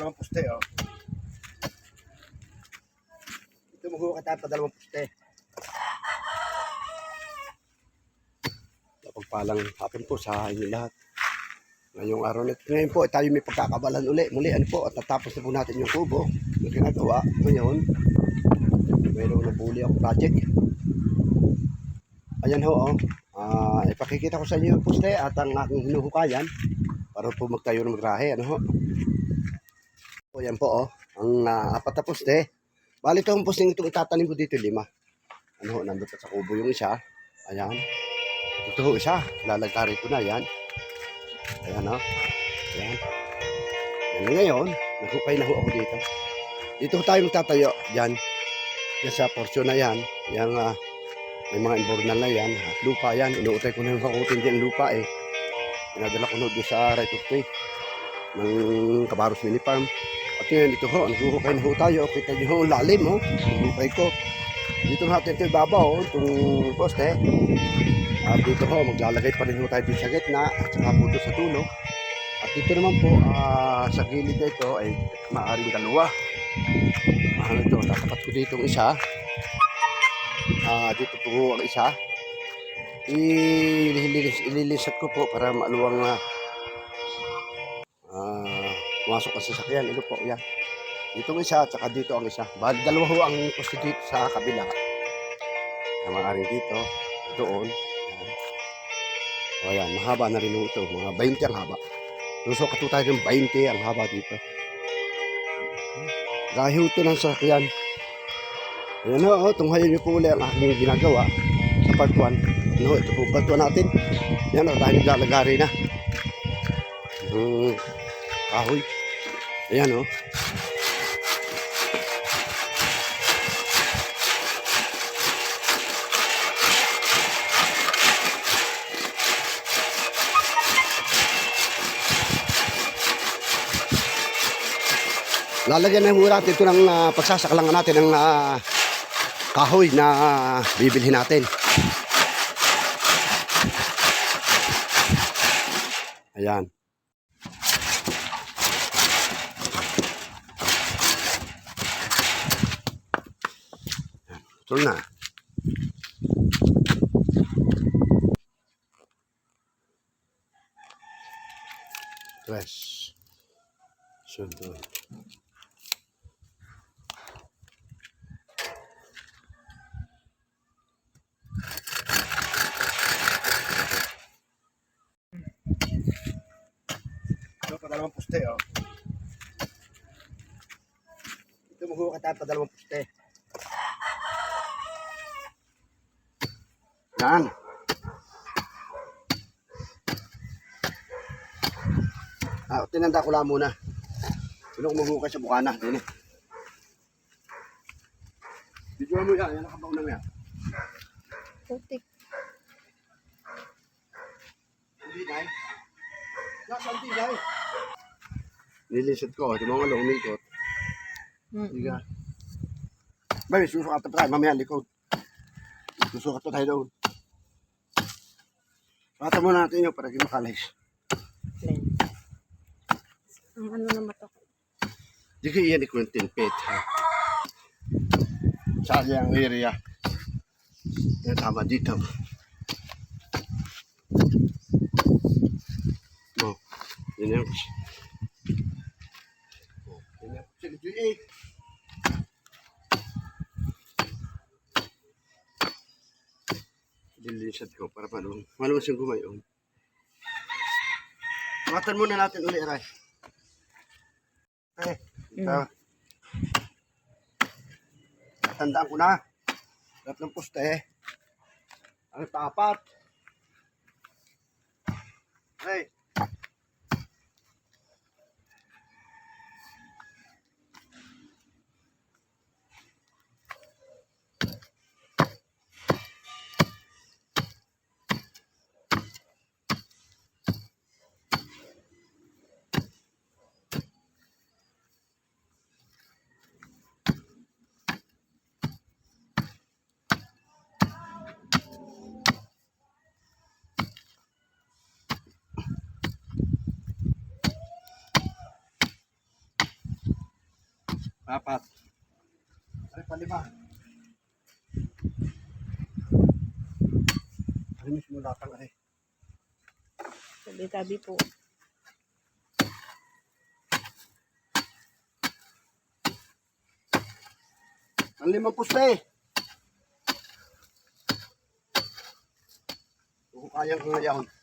dalawang poste, oh. Ito maghuha ka tayo pa dalawang poste. Pagpalang hapon po sa inyo lahat. Ngayong araw na ngayon po tayo may pagkakabalan muli ano po, at natapos na po natin yung kubo na ginagawa. Ngayon mayroong nabuli ako project. Ayan ho, oh. Ipakikita ko sa inyo yung poste at ang aking hinuhukayan para po magtayo ng magrahe, ano ho. O yan po, oh, ang apat na poste. Bali itong poste itong itatanim ko dito 5. Ano ho, nandun pa sa kubo yung isa. Ayan. Ito ho isa, lalagari ko na yan. Ayan o. Ayan. Yan ngayon, naghukay na ho ako dito. Dito tayo magtatayo. Yan. Yan sa portion na yan. Yang may mga imbornal na yan. At lupa yan. Inuutay ko na yung kakutin dyan lupa eh. Pinadala ko na doon sa right of way ng Cabarros Mini Farm. At ngayon dito ho, naghukay na ho tayo. Kita nyo ho, lalim ho. Naghukay ko. Dito natin ito ibabaw, itong poste. At dito ho, maglalagay pa rin ho tayo dito sa gitna at saka po sa dulo. At dito naman po, sa gilid na ito ay maaaring dalawa. Ano ito, tatapat ko dito ang isa. Dito po ang isa. Ililisat ko po para maluwang pumasok ang sasakyan. Ito po, yan. Dito ang isa at saka dito ang isa. Bali, dalawa ho ang poste dito sa kabila. Na maaaring dito, doon. O yan, mahaba na rin ito. Mga 20 ang haba. Lusok ito tayo ng 20 ang haba dito. Dahil ito ng sakyan. Ayan o, tunghayan nyo po ulit ang aking ginagawa sa part 1. Ano, ito po part 1 natin. Yan o, dahil naglalagari na. Kahoy. Ayan o. Lalagyan na muna natin ito ng pagsasakalangan natin ng kahoy na bibilhin natin. Ayan. Ito na. Tres. Sunod. Dalawang poste, oh. Ito maghuha ka tayo pa dalawang poste. Yan. Tinanda ko lang muna. Sino kung maghuha sa bukana? Dito. Video mo yan. Yan nakabaw na yan. Putik. Hindi na eh. Nasaan tigay? Nilisod ko, di mga lumikot. Diga. Bay, susukat pa tayo, mamaya likod. Susukat pa tayo doon. Pata muna natin yun para kinakalis. Ang ano naman ito? Di ka iyan ikwintin, pet. Saan yung area? Yan, tama dito. Oh, yun yung dililisad ko para maluwas yung gumayon. Matan muna natin ulit, Aray. Tandaan ko na. Lahat ng poste. Ang tapat. Hey. apat. Ay, palima. Ay, mismo latang ay. Tabi-tabi po. Ang 5 poste. Kung kayang ngayahon.